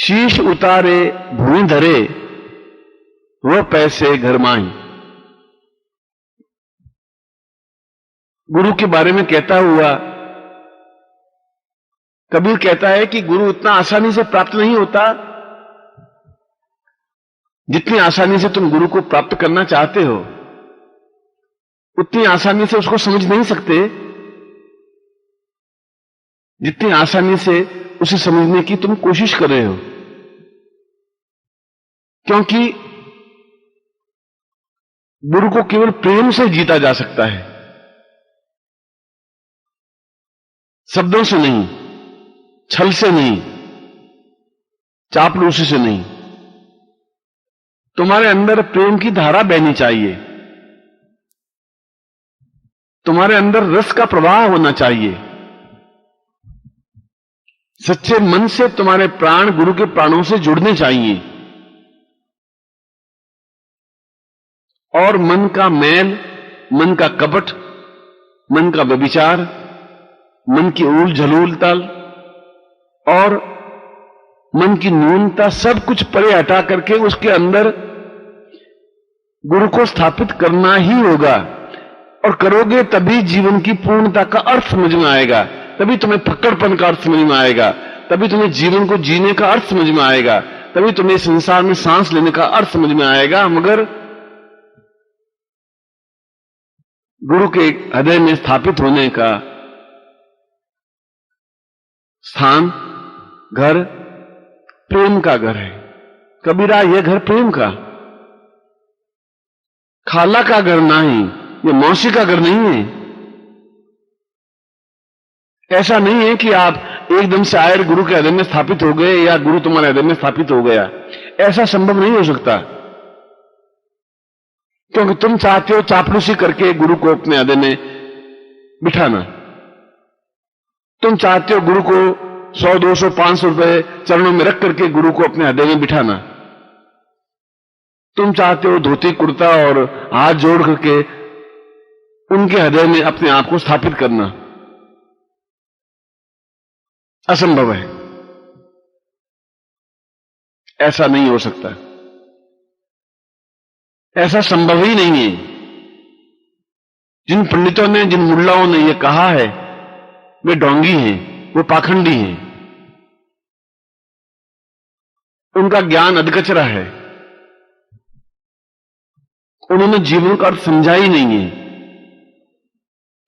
शीश उतारे भूमि धरे, वह पैसे घर माई। गुरु के बारे में कहता हुआ कबीर कहता है कि गुरु इतना आसानी से प्राप्त नहीं होता जितनी आसानी से तुम गुरु को प्राप्त करना चाहते हो, उतनी आसानी से उसको समझ नहीं सकते जितनी आसानी से उसे समझने की तुम कोशिश कर रहे हो। क्योंकि गुरु को केवल प्रेम से जीता जा सकता है, शब्दों से नहीं, छल से नहीं, चापलूसी से नहीं। तुम्हारे अंदर प्रेम की धारा बहनी चाहिए, तुम्हारे अंदर रस का प्रवाह होना चाहिए। सच्चे मन से तुम्हारे प्राण गुरु के प्राणों से जुड़ने चाहिए और मन का मैल, मन का कपट, मन का व्यभिचार, मन की ऊल झलूलता और मन की न्यूनता सब कुछ परे हटा करके उसके अंदर गुरु को स्थापित करना ही होगा। और करोगे तभी जीवन की पूर्णता का अर्थ समझ में आएगा, तभी तुम्हें फक्कड़पन का अर्थ समझ में आएगा, तभी तुम्हें जीवन को जीने का अर्थ समझ में आएगा, तभी तुम्हें संसार में सांस लेने का अर्थ समझ में आएगा। मगर गुरु के हृदय में स्थापित होने का स्थान, घर प्रेम का घर है। कबीरा, यह घर प्रेम का, खाला का घर नहीं, ये मौसी का घर नहीं है। ऐसा नहीं है कि आप एकदम से आए गुरु के हृदय में स्थापित हो गए या गुरु तुम्हारे हृदय में स्थापित हो गया, ऐसा संभव नहीं हो सकता। क्योंकि तुम चाहते हो चापलूसी करके गुरु को अपने हृदय में बिठाना, तुम चाहते हो गुरु को 100, 200, 500 रुपए चरणों में रख करके गुरु को अपने हृदय में बिठाना, तुम चाहते हो धोती कुर्ता और हाथ जोड़ करके उनके हृदय में अपने आप को स्थापित करना। असंभव है, ऐसा नहीं हो सकता, ऐसा संभव ही नहीं है। जिन पंडितों ने, जिन मुल्लाओं ने यह कहा है वे ढोंगी हैं, वो पाखंडी हैं, उनका ज्ञान अधकचरा है, उन्होंने जीवन का अर्थ समझा ही नहीं है।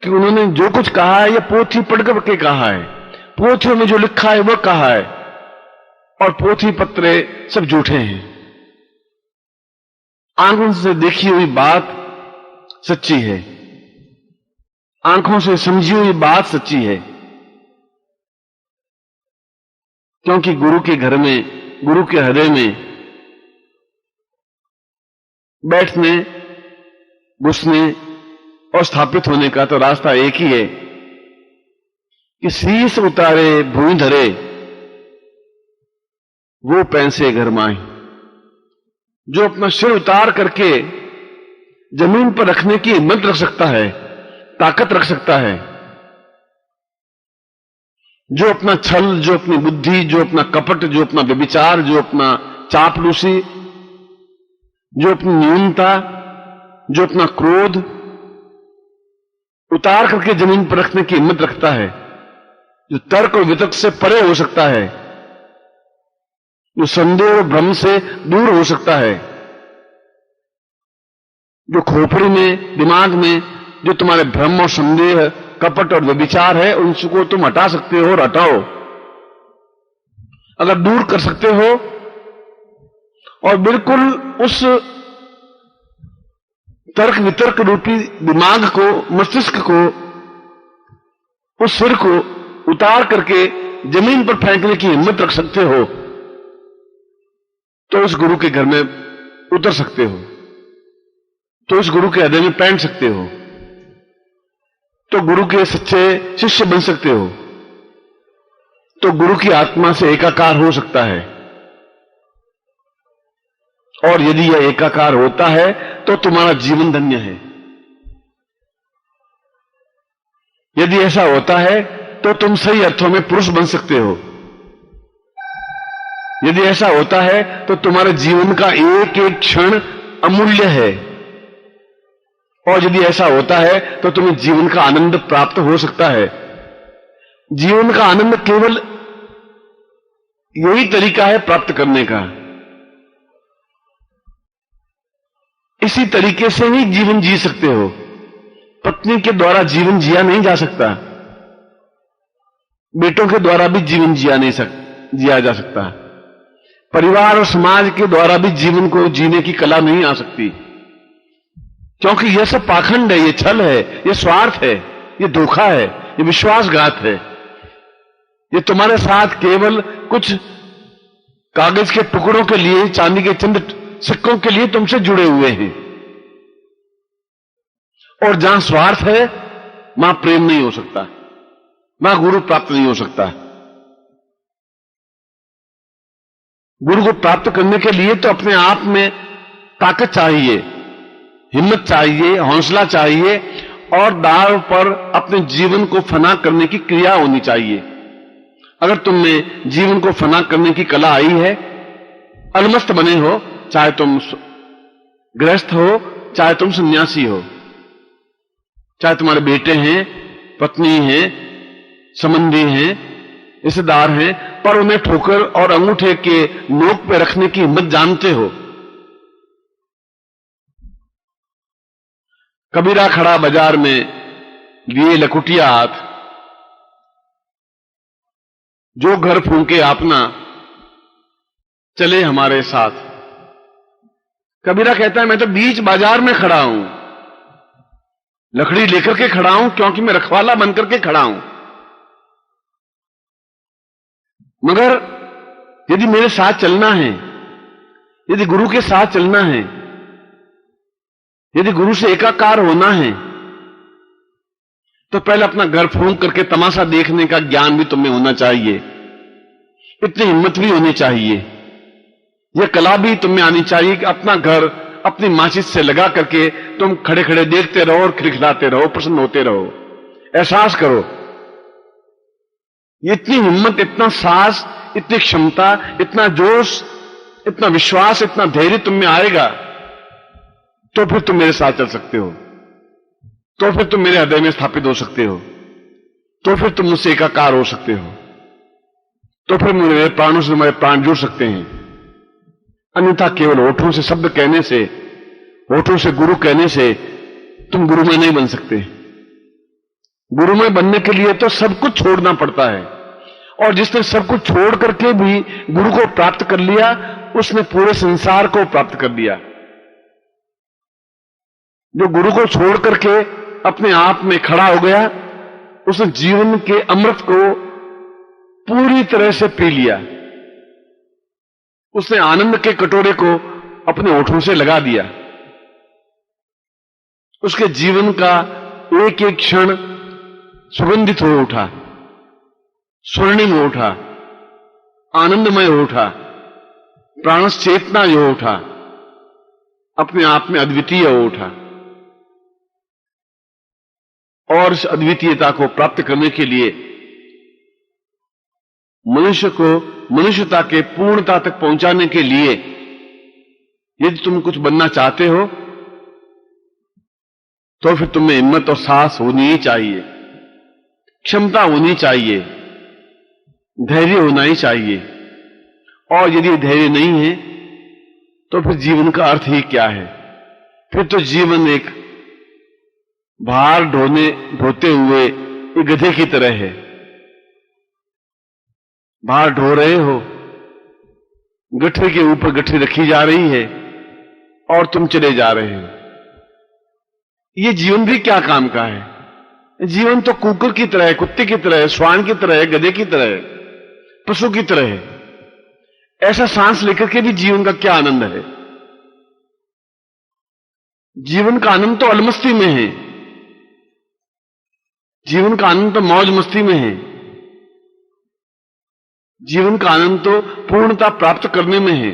कि उन्होंने जो कुछ कहा है यह पोथी पढ़ करके कहा है, पोथियों में जो लिखा है वह कहा है, और पोथी पत्रे सब झूठे हैं। आंखों से देखी हुई बात सच्ची है, आंखों से समझी हुई बात सच्ची है। क्योंकि गुरु के घर में, गुरु के हृदय में बैठने, घुसने और स्थापित होने का तो रास्ता एक ही है कि शीश उतारे भूमि धरे, वो पैसे घर माई। जो अपना सिर उतार करके जमीन पर रखने की हिम्मत रख सकता है, ताकत रख सकता है, जो अपना छल, जो अपनी बुद्धि, जो अपना कपट, जो अपना व्यभिचार, जो अपना चापलूसी, जो अपनी न्यूनता, जो अपना क्रोध उतार करके जमीन पर रखने की हिम्मत रखता है, जो तर्क और वितर्क से परे हो सकता है, जो संदेह और भ्रम से दूर हो सकता है, जो खोपड़ी में, दिमाग में जो तुम्हारे भ्रम और संदेह, कपट और व्यभिचार है, उनको तुम हटा सकते हो और हटाओ। अगर दूर कर सकते हो और बिल्कुल उस तर्क वितर्क रूपी दिमाग को, मस्तिष्क को, उस सिर को उतार करके जमीन पर फेंकने की हिम्मत रख सकते हो, तो उस गुरु के घर में उतर सकते हो, तो उस गुरु के हृदय में पैंट सकते हो, तो गुरु के सच्चे शिष्य बन सकते हो, तो गुरु की आत्मा से एकाकार हो सकता है। और यदि यह एकाकार होता है तो तुम्हारा जीवन धन्य है। यदि ऐसा होता है तो तुम सही अर्थों में पुरुष बन सकते हो। यदि ऐसा होता है तो तुम्हारे जीवन का एक एक क्षण अमूल्य है, और यदि ऐसा होता है तो तुम्हें जीवन का आनंद प्राप्त हो सकता है। जीवन का आनंद केवल यही तरीका है प्राप्त करने का। इसी तरीके से ही जीवन जी सकते हो। पत्नी के द्वारा जीवन जिया नहीं जा सकता, बेटों के द्वारा भी जीवन जिया जा सकता। परिवार और समाज के द्वारा भी जीवन को जीने की कला नहीं आ सकती, क्योंकि यह सब पाखंड है, यह छल है, यह स्वार्थ है, यह धोखा है, यह विश्वासघात है। यह तुम्हारे साथ केवल कुछ कागज के टुकड़ों के लिए, चांदी के चंद सिक्कों के लिए तुमसे जुड़े हुए हैं। और जहां स्वार्थ है वहां प्रेम नहीं हो सकता, वहां गुरु प्राप्त नहीं हो सकता। गुरु को प्राप्त करने के लिए तो अपने आप में ताकत चाहिए, हिम्मत चाहिए, हौसला चाहिए, और दांव पर अपने जीवन को फना करने की क्रिया होनी चाहिए। अगर तुम में जीवन को फना करने की कला आई है, अलमस्त बने हो, चाहे तुम गृहस्थ हो, चाहे तुम सन्यासी हो, चाहे तुम्हारे बेटे हैं, पत्नी हैं, संबंधी हैं, रिश्तेदार हैं, पर उन्हें ठोकर और अंगूठे के नोक पे रखने की हिम्मत जानते हो। कबीरा खड़ा बाजार में लिए लकुटिया हाथ, जो घर फूंके अपना चले हमारे साथ। कबीरा कहता है मैं तो बीच बाजार में खड़ा हूं, लकड़ी लेकर के खड़ा हूं, क्योंकि मैं रखवाला बनकर के खड़ा हूं। मगर यदि मेरे साथ चलना है, यदि गुरु के साथ चलना है, यदि गुरु से एकाकार होना है, तो पहले अपना घर फूंक करके तमाशा देखने का ज्ञान भी तुम्हें होना चाहिए, इतनी हिम्मत भी होनी चाहिए, यह कला भी तुम्हें आनी चाहिए कि अपना घर अपनी माचिस से लगा करके तुम खड़े खड़े देखते रहो और खिलखिलाते रहो, प्रसन्न होते रहो। एहसास करो, इतनी हिम्मत, इतना साहस, इतनी क्षमता, इतना जोश, इतना विश्वास, इतना धैर्य तुम में आएगा तो फिर तुम मेरे साथ चल सकते हो, तो फिर तुम मेरे हृदय में स्थापित हो सकते हो, तो फिर तुम मुझसे एकाकार हो सकते हो, तो फिर मेरे प्राणों से तुम्हारे प्राण जुड़ सकते हैं। अन्यथा केवल होठों से शब्द कहने से, होठों से गुरु कहने से तुम गुरुमय नहीं बन सकते। गुरुमय बनने के लिए तो सब कुछ छोड़ना पड़ता है, और जिसने सब कुछ छोड़ करके भी गुरु को प्राप्त कर लिया, उसने पूरे संसार को प्राप्त कर लिया। जो गुरु को छोड़ करके अपने आप में खड़ा हो गया, उसने जीवन के अमृत को पूरी तरह से पी लिया, उसने आनंद के कटोरे को अपने होठों से लगा दिया। उसके जीवन का एक एक क्षण सुगंधित हो उठा, स्वर्णिम हो उठा, आनंदमय हो उठा, प्राणस चेतना हो उठा, अपने आप में अद्वितीय हो उठा। और इस अद्वितीयता को प्राप्त करने के लिए मनुष्य को मनुष्यता के पूर्णता तक पहुंचाने के लिए यदि तुम कुछ बनना चाहते हो, तो फिर तुम्हें हिम्मत और साहस होनी ही चाहिए, क्षमता होनी चाहिए, धैर्य होना ही चाहिए। और यदि धैर्य नहीं है तो फिर जीवन का अर्थ ही क्या है? फिर तो जीवन एक भार ढोते हुए एक गधे की तरह है। भार ढो रहे हो, गठरी के ऊपर गठरी रखी जा रही है और तुम चले जा रहे हो। ये जीवन भी क्या काम का है? जीवन तो कुकुर की तरह है, कुत्ते की तरह है, श्वान की तरह है, गधे की तरह है, पशु की तरह है। ऐसा सांस लेकर के भी जीवन का क्या आनंद है? जीवन का आनंद तो अलमस्ती में है, जीवन का आनंद तो मौज मस्ती में है, जीवन का आनंद तो पूर्णता प्राप्त करने में है।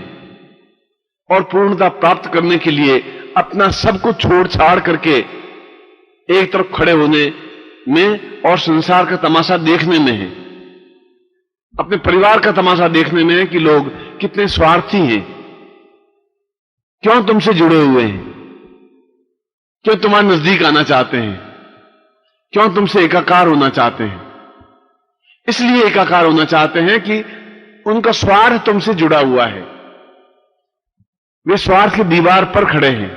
और पूर्णता प्राप्त करने के लिए अपना सब कुछ छोड़ छाड़ करके एक तरफ खड़े होने में और संसार का तमाशा देखने में है। अपने परिवार का तमाशा देखने में कि लोग कितने स्वार्थी हैं, क्यों तुमसे जुड़े हुए हैं, क्यों तुम्हारे नजदीक आना चाहते हैं, क्यों तुमसे एकाकार होना चाहते हैं। इसलिए एकाकार होना चाहते हैं कि उनका स्वार्थ तुमसे जुड़ा हुआ है। वे स्वार्थ की दीवार पर खड़े हैं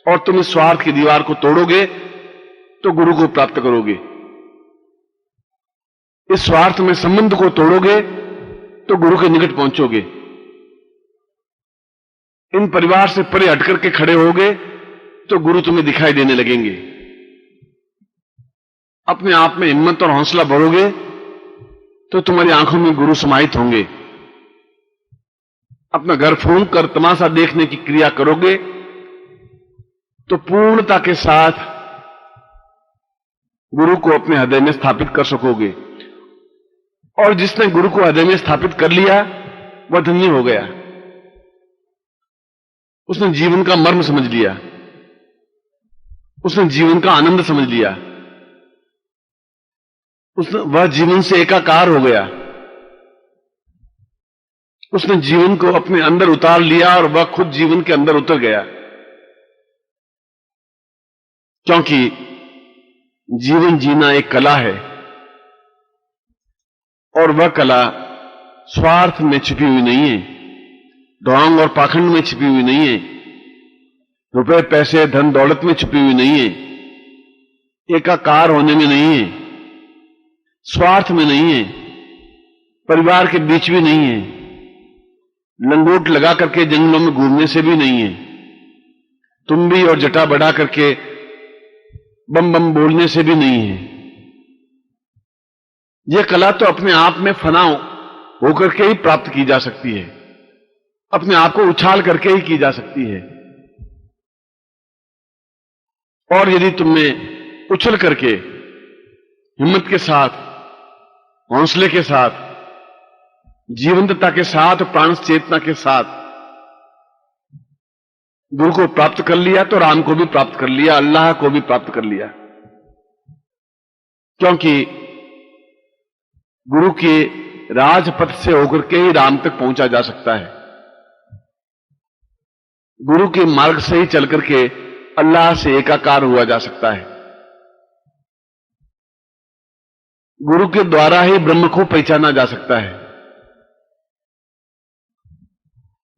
और तुम इस स्वार्थ की दीवार को तोड़ोगे तो गुरु को प्राप्त करोगे। इस स्वार्थ में संबंध को तोड़ोगे तो गुरु के निकट पहुंचोगे। इन परिवार से परे हट करके खड़े होगे तो गुरु तुम्हें दिखाई देने लगेंगे। अपने आप में हिम्मत और हौसला भरोगे तो तुम्हारी आंखों में गुरु समाहित होंगे। अपना घर फूंक कर तमाशा देखने की क्रिया करोगे तो पूर्णता के साथ गुरु को अपने हृदय में स्थापित कर सकोगे। और जिसने गुरु को हृदय में स्थापित कर लिया वह धन्य हो गया। उसने जीवन का मर्म समझ लिया, उसने जीवन का आनंद समझ लिया, वह जीवन से एकाकार हो गया। उसने जीवन को अपने अंदर उतार लिया और वह खुद जीवन के अंदर उतर गया। क्योंकि जीवन जीना एक कला है और वह कला स्वार्थ में छिपी हुई नहीं है, ढोंग और पाखंड में छिपी हुई नहीं है, रुपए पैसे धन दौलत में छिपी हुई नहीं है, एकाकार होने में नहीं है, स्वार्थ में नहीं है, परिवार के बीच भी नहीं है, लंगोट लगा करके जंगलों में घूमने से भी नहीं है, तुम्बी और जटा बढ़ा करके बम बम बोलने से भी नहीं है। यह कला तो अपने आप में फना होकर के ही प्राप्त की जा सकती है, अपने आप को उछाल करके ही की जा सकती है। और यदि तुमने उछल करके हिम्मत के साथ, हौसले के साथ, जीवंतता के साथ, प्राण चेतना के साथ गुरु को प्राप्त कर लिया तो राम को भी प्राप्त कर लिया, अल्लाह को भी प्राप्त कर लिया। क्योंकि गुरु के राजपथ से होकर के ही राम तक पहुंचा जा सकता है। गुरु के मार्ग से ही चल करके अल्लाह से एकाकार हुआ जा सकता है। गुरु के द्वारा ही ब्रह्म को पहचाना जा सकता है।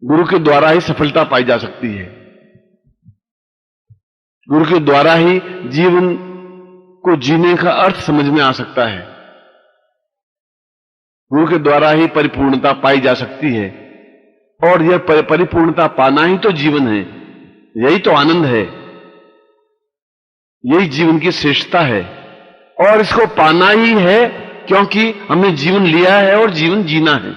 गुरु के द्वारा ही सफलता पाई जा सकती है। गुरु के द्वारा ही जीवन को जीने का अर्थ समझ में आ सकता है। गुरु के द्वारा ही परिपूर्णता पाई जा सकती है। और यह परिपूर्णता पाना ही तो जीवन है, यही तो आनंद है, यही जीवन की श्रेष्ठता है। और इसको पाना ही है क्योंकि हमने जीवन लिया है और जीवन जीना है।